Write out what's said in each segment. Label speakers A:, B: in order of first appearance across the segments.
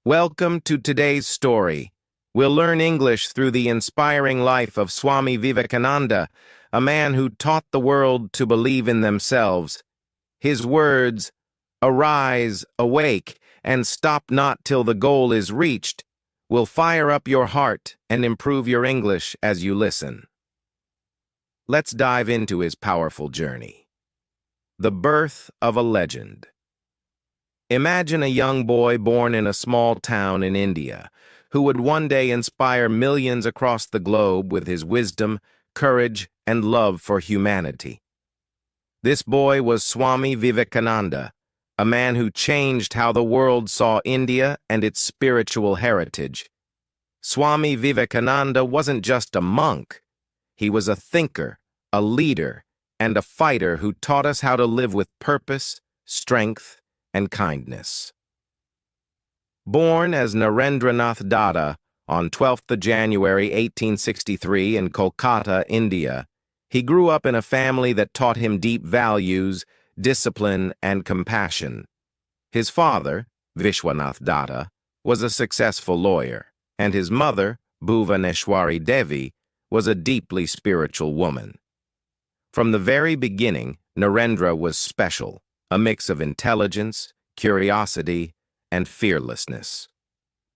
A: Welcome to today's story. We'll learn English through the inspiring life of Swami Vivekananda, a man who taught the world to believe in themselves. His words, "Arise, awake, and stop not till the goal is reached," will fire up your heart and improve your English as you listen. Let's dive into his powerful journey. The birth of a legend. Imagine a young boy born in a small town in India, who would one day inspire millions across the globe with his wisdom, courage, and love for humanity. This boy was Swami Vivekananda, a man who changed how the world saw India and its spiritual heritage. Swami Vivekananda wasn't just a monk. He was a thinker, a leader, and a fighter who taught us how to live with purpose, strength, and kindness. Born as Narendranath Datta on 12th of January 1863 in Kolkata, India, he grew up in a family that taught him deep values, discipline, and compassion. His father, Vishwanath Datta, was a successful lawyer, and his mother, Bhuvaneshwari Devi, was a deeply spiritual woman. From the very beginning, Narendra was special, a mix of intelligence, curiosity, and fearlessness.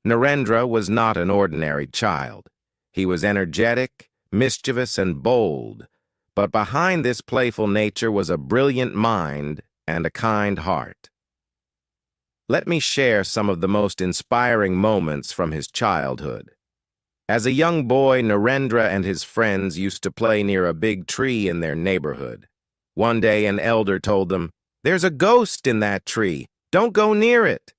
A: Narendra was not an ordinary child. He was energetic, mischievous, and bold, but behind this playful nature was a brilliant mind and a kind heart. Let me share some of the most inspiring moments from his childhood. As a young boy, Narendra and his friends used to play near a big tree in their neighborhood. One day, an elder told them, "There's a ghost in that tree. Don't go near it."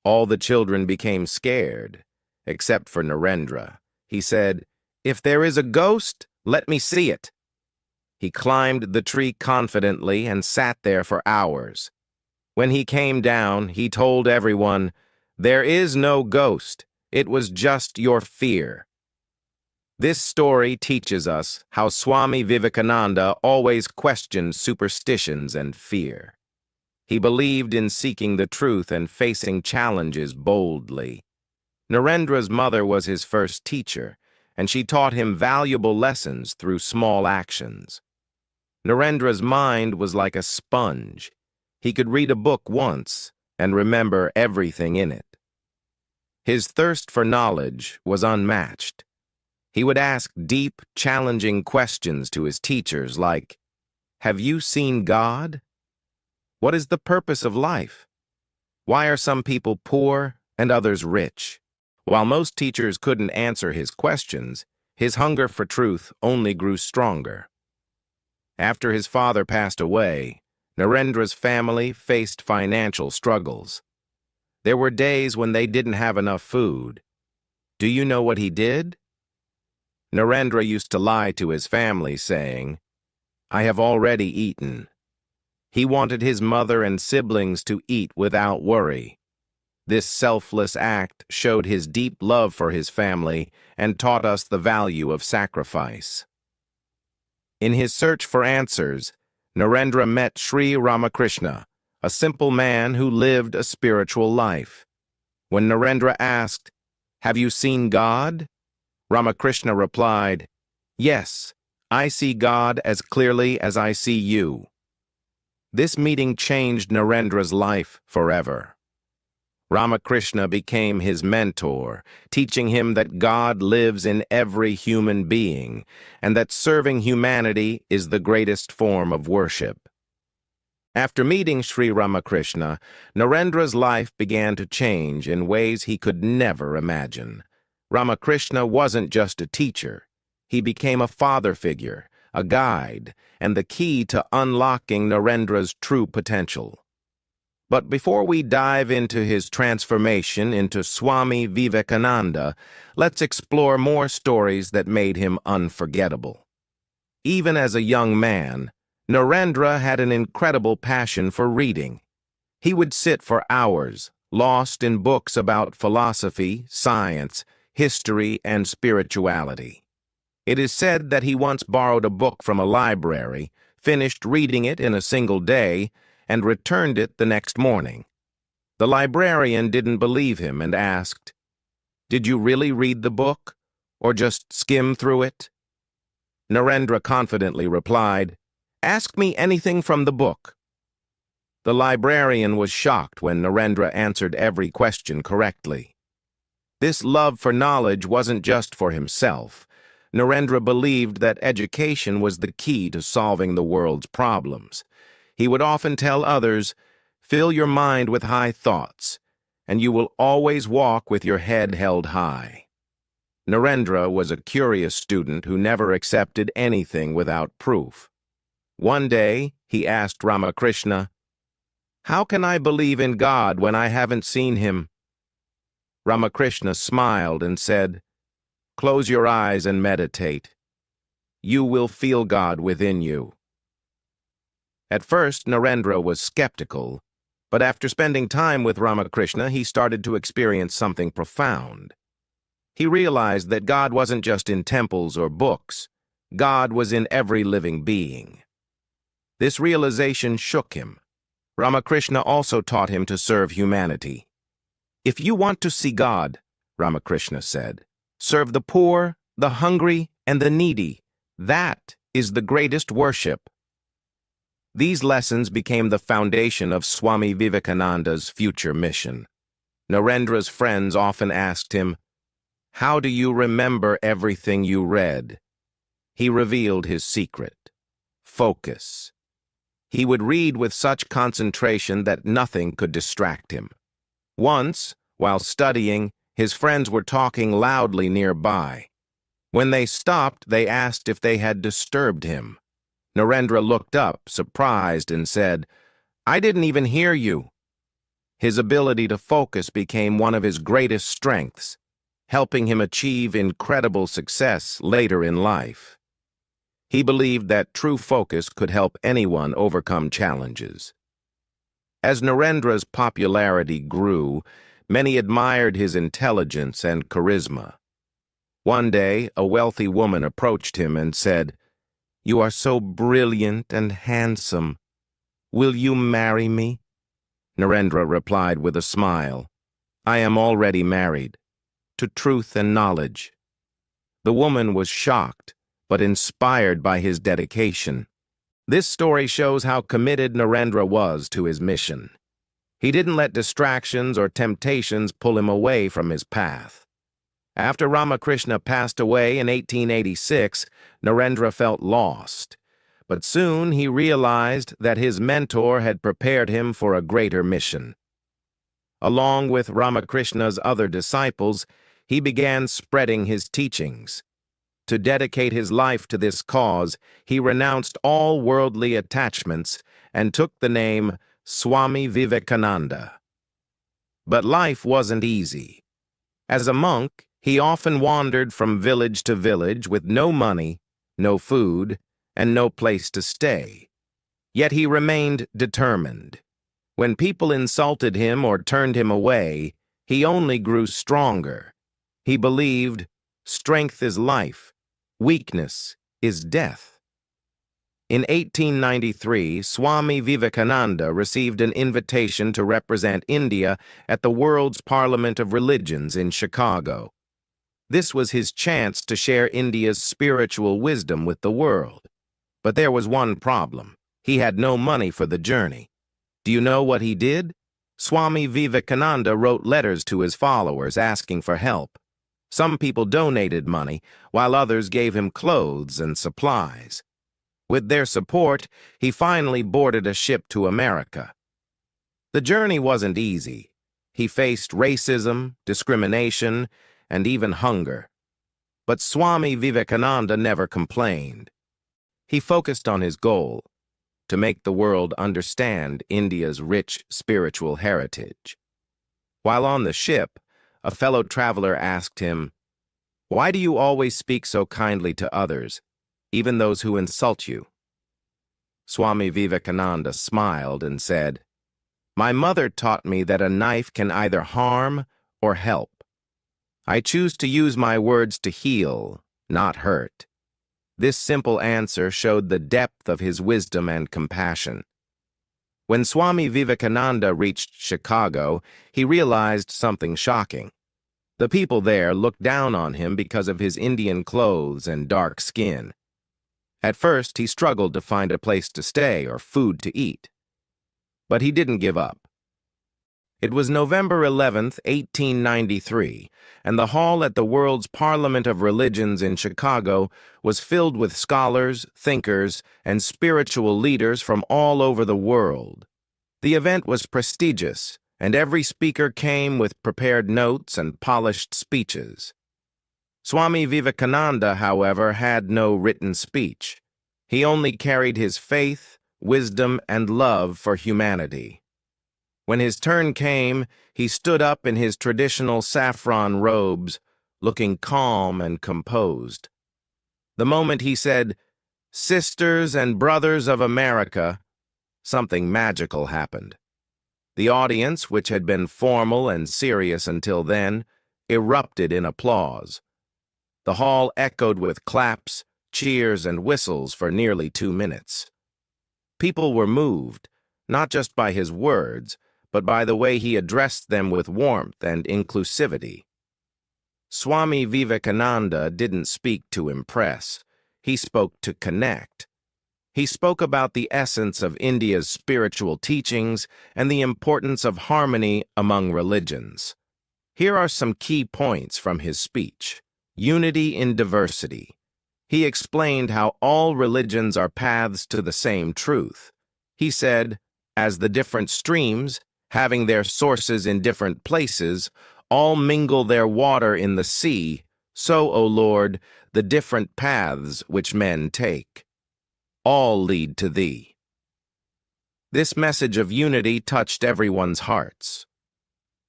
A: All the children became scared, except for Narendra. He said, "If there is a ghost, let me see it." He climbed the tree confidently and sat there for hours. When he came down, he told everyone, "There is no ghost. It was just your fear." This story teaches us how Swami Vivekananda always questioned superstitions and fear. He believed in seeking the truth and facing challenges boldly. Narendra's mother was his first teacher, and she taught him valuable lessons through small actions. Narendra's mind was like a sponge. He could read a book once and remember everything in it. His thirst for knowledge was unmatched. He would ask deep, challenging questions to his teachers like, "Have you seen God? What is the purpose of life? Why are some people poor and others rich?" While most teachers couldn't answer his questions, his hunger for truth only grew stronger. After his father passed away, Narendra's family faced financial struggles. There were days when they didn't have enough food. Do you know what he did? Narendra used to lie to his family, saying, "I have already eaten." He wanted his mother and siblings to eat without worry. This selfless act showed his deep love for his family and taught us the value of sacrifice. In his search for answers, Narendra met Sri Ramakrishna, a simple man who lived a spiritual life. When Narendra asked, "Have you seen God?" Ramakrishna replied, "Yes, I see God as clearly as I see you." This meeting changed Narendra's life forever. Ramakrishna became his mentor, teaching him that God lives in every human being and that serving humanity is the greatest form of worship. After meeting Sri Ramakrishna, Narendra's life began to change in ways he could never imagine. Ramakrishna wasn't just a teacher. He became a father figure, a guide, and the key to unlocking Narendra's true potential. But before we dive into his transformation into Swami Vivekananda, let's explore more stories that made him unforgettable. Even as a young man, Narendra had an incredible passion for reading. He would sit for hours, lost in books about philosophy, science, history, and spirituality. It is said that he once borrowed a book from a library, finished reading it in a single day, and returned it the next morning. The librarian didn't believe him and asked, "Did you really read the book, or just skim through it?" Narendra confidently replied, "Ask me anything from the book." The librarian was shocked when Narendra answered every question correctly. This love for knowledge wasn't just for himself. Narendra believed that education was the key to solving the world's problems. He would often tell others, "Fill your mind with high thoughts, and you will always walk with your head held high." Narendra was a curious student who never accepted anything without proof. One day, he asked Ramakrishna, "How can I believe in God when I haven't seen him?" Ramakrishna smiled and said, "Close your eyes and meditate. You will feel God within you." At first, Narendra was skeptical, but after spending time with Ramakrishna, he started to experience something profound. He realized that God wasn't just in temples or books. God was in every living being. This realization shook him. Ramakrishna also taught him to serve humanity. "If you want to see God," Ramakrishna said, "serve the poor, the hungry, and the needy. That is the greatest worship." These lessons became the foundation of Swami Vivekananda's future mission. Narendra's friends often asked him, "How do you remember everything you read?" He revealed his secret: focus. He would read with such concentration that nothing could distract him. Once, while studying, his friends were talking loudly nearby. When they stopped, they asked if they had disturbed him. Narendra looked up, surprised, and said, "I didn't even hear you." His ability to focus became one of his greatest strengths, helping him achieve incredible success later in life. He believed that true focus could help anyone overcome challenges. As Narendra's popularity grew, many admired his intelligence and charisma. One day, a wealthy woman approached him and said, "You are so brilliant and handsome. Will you marry me?" Narendra replied with a smile, "I am already married, to truth and knowledge." The woman was shocked, but inspired by his dedication. This story shows how committed Narendra was to his mission. He didn't let distractions or temptations pull him away from his path. After Ramakrishna passed away in 1886, Narendra felt lost. But soon he realized that his mentor had prepared him for a greater mission. Along with Ramakrishna's other disciples, he began spreading his teachings. To dedicate his life to this cause, he renounced all worldly attachments and took the name Swami Vivekananda. But life wasn't easy. As a monk, he often wandered from village to village with no money, no food, and no place to stay. Yet he remained determined. When people insulted him or turned him away, he only grew stronger. He believed, strength is life, weakness is death. In 1893, Swami Vivekananda received an invitation to represent India at the World's Parliament of Religions in Chicago. This was his chance to share India's spiritual wisdom with the world. But there was one problem. He had no money for the journey. Do you know what he did? Swami Vivekananda wrote letters to his followers asking for help. Some people donated money, while others gave him clothes and supplies. With their support, he finally boarded a ship to America. The journey wasn't easy. He faced racism, discrimination, and even hunger. But Swami Vivekananda never complained. He focused on his goal, to make the world understand India's rich spiritual heritage. While on the ship, a fellow traveler asked him, "Why do you always speak so kindly to others, even those who insult you?" Swami Vivekananda smiled and said, "My mother taught me that a knife can either harm or help. I choose to use my words to heal, not hurt." This simple answer showed the depth of his wisdom and compassion. When Swami Vivekananda reached Chicago, he realized something shocking. The people there looked down on him because of his Indian clothes and dark skin. At first, he struggled to find a place to stay or food to eat. But he didn't give up. It was November 11th, 1893, and the hall at the World's Parliament of Religions in Chicago was filled with scholars, thinkers, and spiritual leaders from all over the world. The event was prestigious, and every speaker came with prepared notes and polished speeches. Swami Vivekananda, however, had no written speech. He only carried his faith, wisdom, and love for humanity. When his turn came, he stood up in his traditional saffron robes, looking calm and composed. The moment he said, "Sisters and brothers of America," something magical happened. The audience, which had been formal and serious until then, erupted in applause. The hall echoed with claps, cheers, and whistles for nearly 2 minutes. People were moved, not just by his words, but by the way he addressed them with warmth and inclusivity. Swami Vivekananda didn't speak to impress. He spoke to connect. He spoke about the essence of India's spiritual teachings and the importance of harmony among religions. Here are some key points from his speech. Unity in diversity. He explained how all religions are paths to the same truth. He said, as the different streams, having their sources in different places, all mingle their water in the sea, so, O Lord, the different paths which men take, all lead to Thee. This message of unity touched everyone's hearts.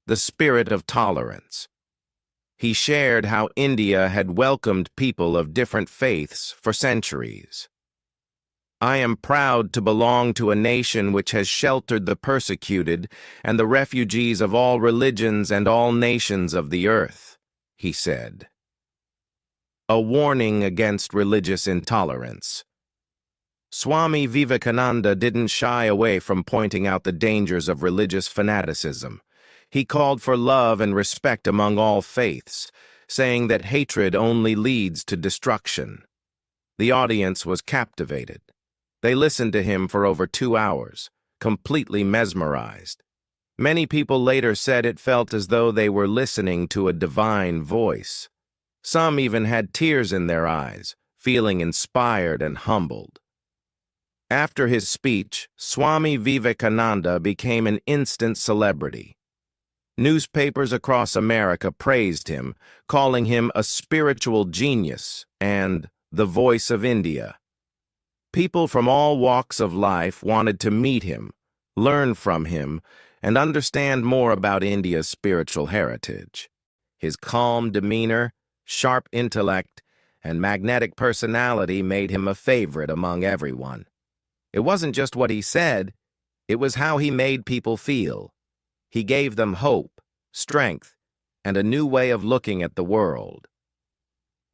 A: The spirit of tolerance. He shared how India had welcomed people of different faiths for centuries. I am proud to belong to a nation which has sheltered the persecuted and the refugees of all religions and all nations of the earth, he said. A warning against religious intolerance. Swami Vivekananda didn't shy away from pointing out the dangers of religious fanaticism. He called for love and respect among all faiths, saying that hatred only leads to destruction. The audience was captivated. They listened to him for over 2 hours, completely mesmerized. Many people later said it felt as though they were listening to a divine voice. Some even had tears in their eyes, feeling inspired and humbled. After his speech, Swami Vivekananda became an instant celebrity. Newspapers across America praised him, calling him a spiritual genius and the voice of India. People from all walks of life wanted to meet him, learn from him, and understand more about India's spiritual heritage. His calm demeanor, sharp intellect, and magnetic personality made him a favorite among everyone. It wasn't just what he said, it was how he made people feel. He gave them hope, strength, and a new way of looking at the world.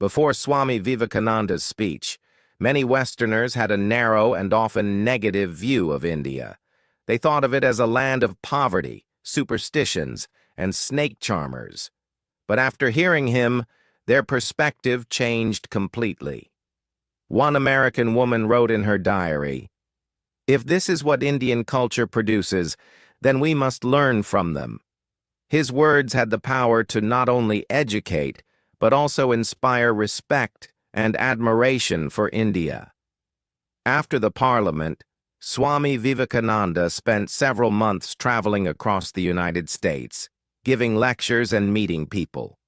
A: Before Swami Vivekananda's speech, many Westerners had a narrow and often negative view of India. They thought of it as a land of poverty, superstitions, and snake charmers. But after hearing him, their perspective changed completely. One American woman wrote in her diary, "If this is what Indian culture produces, then we must learn from them." His words had the power to not only educate, but also inspire respect and admiration for India. After the Parliament, Swami Vivekananda spent several months traveling across the United States, giving lectures and meeting people.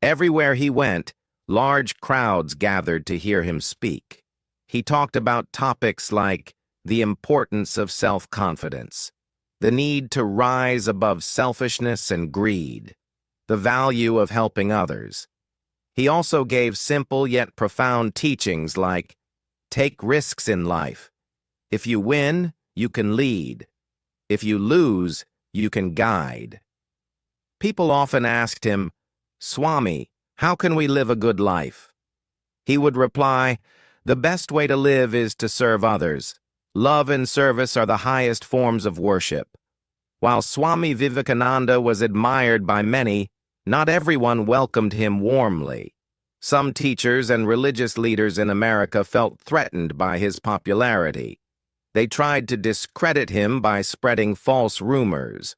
A: Everywhere he went, large crowds gathered to hear him speak. He talked about topics like the importance of self-confidence, the need to rise above selfishness and greed, the value of helping others. He also gave simple yet profound teachings like, take risks in life. If you win, you can lead. If you lose, you can guide. People often asked him, "Swami, how can we live a good life?" He would reply, "The best way to live is to serve others. Love and service are the highest forms of worship. While Swami Vivekananda was admired by many, not everyone welcomed him warmly. Some teachers and religious leaders in America felt threatened by his popularity. They tried to discredit him by spreading false rumors.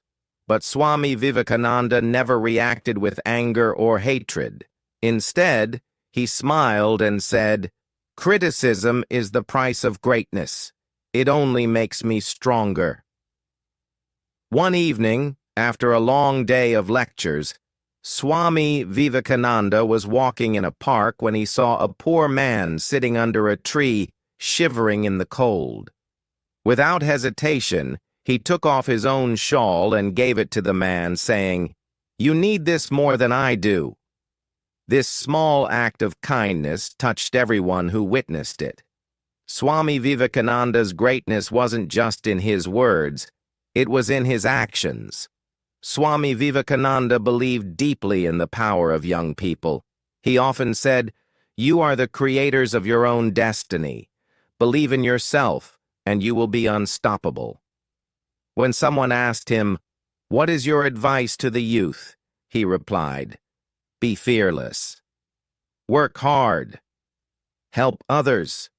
A: But Swami Vivekananda never reacted with anger or hatred. Instead, he smiled and said, "Criticism is the price of greatness. It only makes me stronger." One evening, after a long day of lectures, Swami Vivekananda was walking in a park when he saw a poor man sitting under a tree, shivering in the cold. Without hesitation, he took off his own shawl and gave it to the man, saying, "You need this more than I do." This small act of kindness touched everyone who witnessed it. Swami Vivekananda's greatness wasn't just in his words, it was in his actions. Swami Vivekananda believed deeply in the power of young people. He often said, "You are the creators of your own destiny. Believe in yourself, and you will be unstoppable." When someone asked him, "What is your advice to the youth?" he replied, "Be fearless. Work hard. Help others."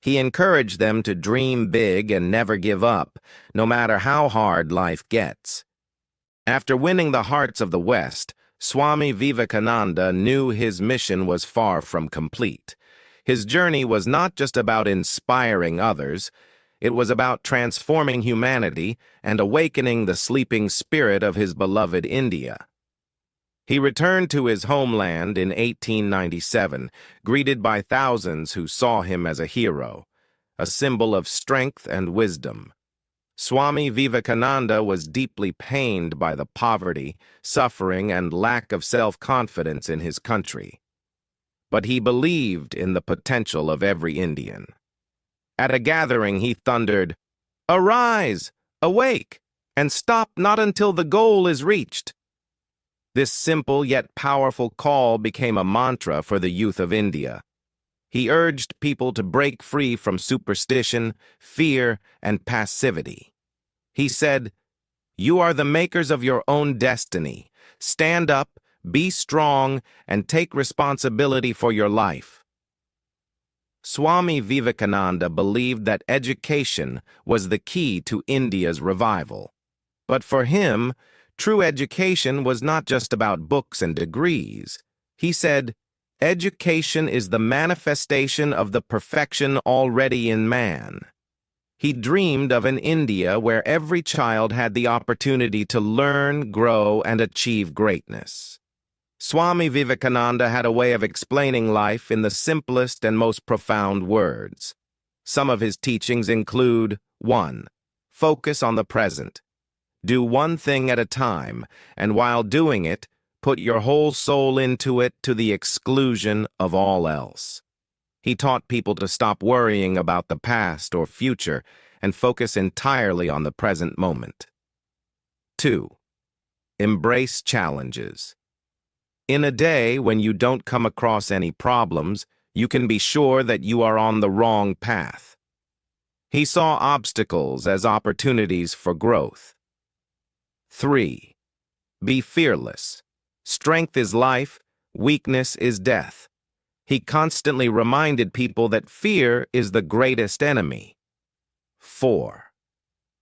A: He encouraged them to dream big and never give up, no matter how hard life gets. After winning the hearts of the West, Swami Vivekananda knew his mission was far from complete. His journey was not just about inspiring others, it was about transforming humanity and awakening the sleeping spirit of his beloved India. He returned to his homeland in 1897, greeted by thousands who saw him as a hero, a symbol of strength and wisdom. Swami Vivekananda was deeply pained by the poverty, suffering, and lack of self-confidence in his country. But he believed in the potential of every Indian. At a gathering, he thundered, "Arise, awake, and stop not until the goal is reached." This simple yet powerful call became a mantra for the youth of India. He urged people to break free from superstition, fear, and passivity. He said, "You are the makers of your own destiny. Stand up, be strong, and take responsibility for your life." Swami Vivekananda believed that education was the key to India's revival. But for him, true education was not just about books and degrees. He said, "Education is the manifestation of the perfection already in man." He dreamed of an India where every child had the opportunity to learn, grow, and achieve greatness. Swami Vivekananda had a way of explaining life in the simplest and most profound words. Some of his teachings include: 1. Focus on the present. Do one thing at a time, and while doing it, put your whole soul into it to the exclusion of all else. He taught people to stop worrying about the past or future and focus entirely on the present moment. 2. Embrace challenges. In a day when you don't come across any problems, you can be sure that you are on the wrong path. He saw obstacles as opportunities for growth. 3. Be fearless. Strength is life, weakness is death. He constantly reminded people that fear is the greatest enemy. 4.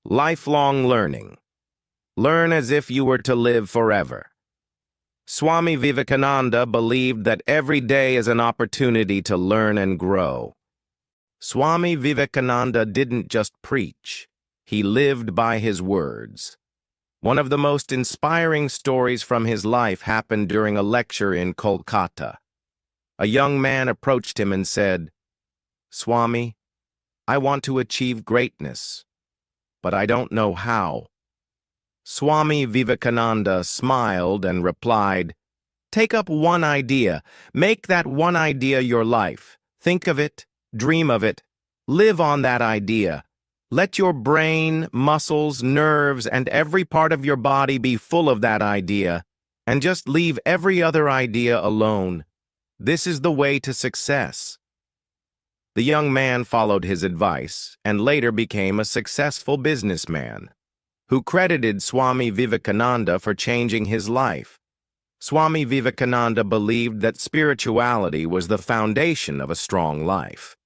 A: Lifelong learning. Learn as if you were to live forever. Swami Vivekananda believed that every day is an opportunity to learn and grow. Swami Vivekananda didn't just preach, he lived by his words. One of the most inspiring stories from his life happened during a lecture in Kolkata. A young man approached him and said, "Swami, I want to achieve greatness, but I don't know how." Swami Vivekananda smiled and replied, "Take up one idea. Make that one idea your life. Think of it, dream of it, live on that idea. Let your brain, muscles, nerves, and every part of your body be full of that idea, and just leave every other idea alone. This is the way to success." The young man followed his advice and later became a successful businessman, who credited Swami Vivekananda for changing his life. Swami Vivekananda believed that spirituality was the foundation of a strong life.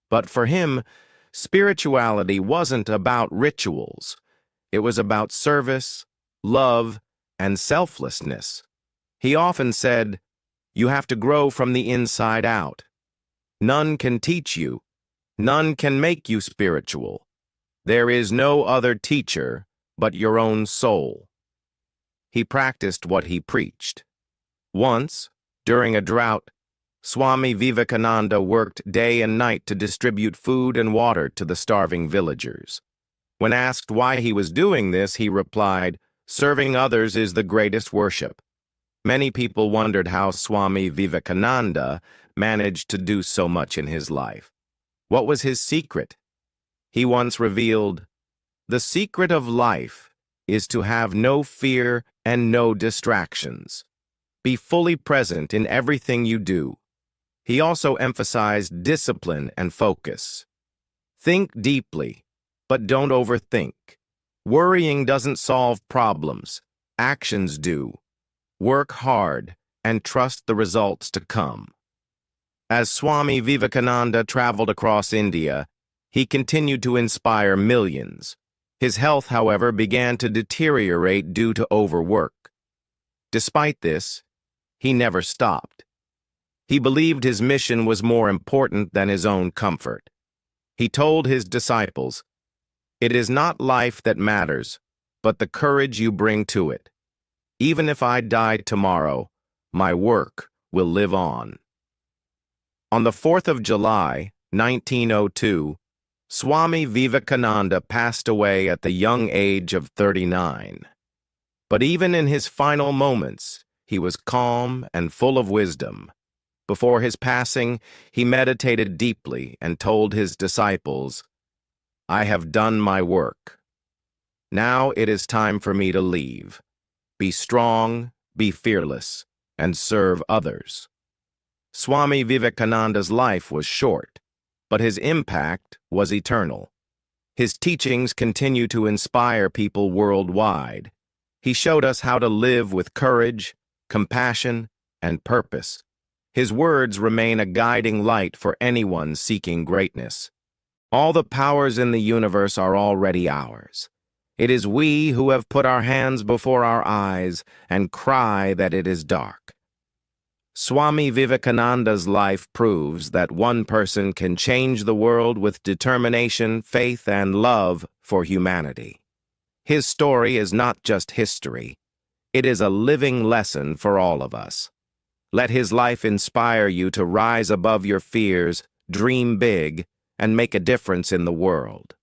A: But for him, spirituality wasn't about rituals. It was about service, love, and selflessness. He often said, "You have to grow from the inside out. None can teach you. None can make you spiritual. There is no other teacher but your own soul." He practiced what he preached. Once, during a drought, Swami Vivekananda worked day and night to distribute food and water to the starving villagers. When asked why he was doing this, he replied, "Serving others is the greatest worship." Many people wondered how Swami Vivekananda managed to do so much in his life. What was his secret? He once revealed, "The secret of life is to have no fear and no distractions. Be fully present in everything you do." He also emphasized discipline and focus. Think deeply, but don't overthink. Worrying doesn't solve problems. Actions do. Work hard and trust the results to come. As Swami Vivekananda traveled across India, he continued to inspire millions. His health, however, began to deteriorate due to overwork. Despite this, he never stopped. He believed his mission was more important than his own comfort. He told his disciples, "It is not life that matters, but the courage you bring to it. Even if I die tomorrow, my work will live on." On the 4th of July, 1902, Swami Vivekananda passed away at the young age of 39. But even in his final moments, he was calm and full of wisdom. Before his passing, he meditated deeply and told his disciples, "I have done my work. Now it is time for me to leave. Be strong, be fearless, and serve others." Swami Vivekananda's life was short, but his impact was eternal. His teachings continue to inspire people worldwide. He showed us how to live with courage, compassion, and purpose. His words remain a guiding light for anyone seeking greatness. All the powers in the universe are already ours. It is we who have put our hands before our eyes and cry that it is dark. Swami Vivekananda's life proves that one person can change the world with determination, faith, and love for humanity. His story is not just history. It is a living lesson for all of us. Let his life inspire you to rise above your fears, dream big, and make a difference in the world.